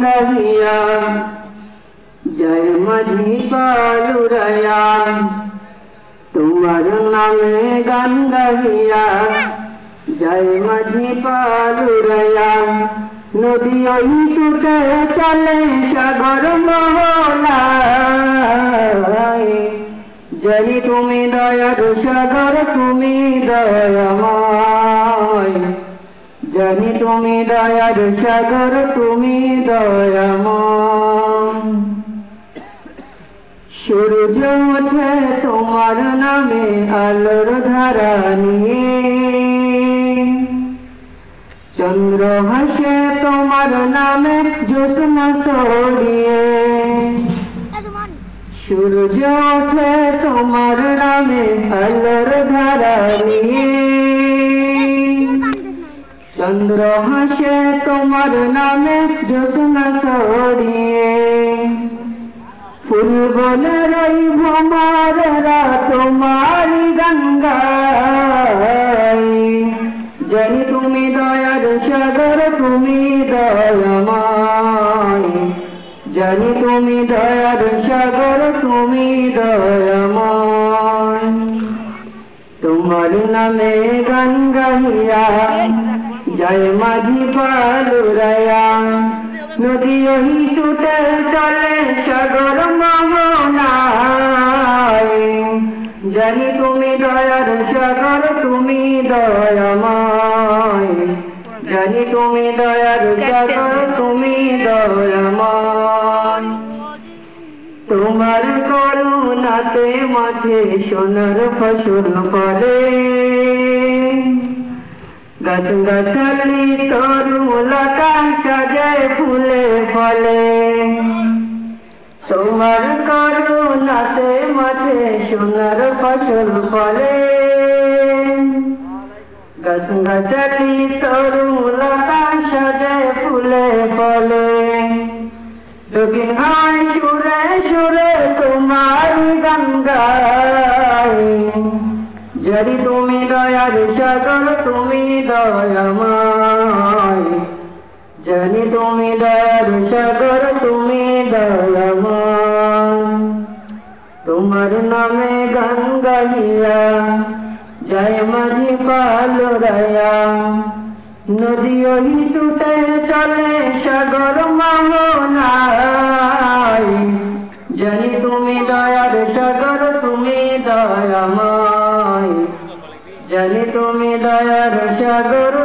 গাহিয়া জয় মাঝি পালুরায়া তোমার নামে গান গাহিয়া জয় মাঝি পালুরায়া নদী ওই ছুটে চলে সাগর মোহনায় জানি তুমি দয়ার সাগর তুমি দয়াময় জানি তুমি দয়ার সাগর তুমি দয়াময় সূর্য ওঠে তোমার নামে আলোর ধারা নিয়ে চন্দ্র হাসে তোমার নামে জ্যোৎস্না ছড়িয়ে সূর্য ওঠে তোমার নামে আলোর ধারা নিয়ে চন্দ্র হাসে তোমার নামে জ্যোৎস্না ছড়িয়ে ফুল বনে রই ভ্রমরেরা তোমারি গান গায় জানি তুমি দয়ার সাগর তুমি দয়াময় জানি তুমি দয়ার সাগর তুমি দয়াময় তোমার নামে গান গাহিয়া জয় মাঝি পালুরায়া নদী ওই ছুটে চলে সাগর মোহনায় জানি তুমি দয়ার সাগর তুমি দয়াময় জানি তুমি দয়ার সাগর তুমি দয়াময় তোমার করুণাতে মাঠে সোনার ফসল ফলে গাছ গাছালি তরুলতা সাজায় ফুলে ফলে তোমার করুণাতে মাঠে সোনার ফসল ফলে গাছ গাছালি তরুলতা সাজায় ফুলে ফলে দক্ষিণ হায় সুরে সুরে তোমার গান গায় জানি তুমি দয়ার সাগর তুমি দয়াময় জানি তুমি দয়ার সাগর তুমি দয়াময় তোমার নামে গান গাহিয়া জয় মাঝি পালুরায়া নদী ওই ছুটে চলে সাগর মোহনায় জানি তুমি দয়ার সাগর তুমি দয়াময় জানি তুমি দয়ার সাগর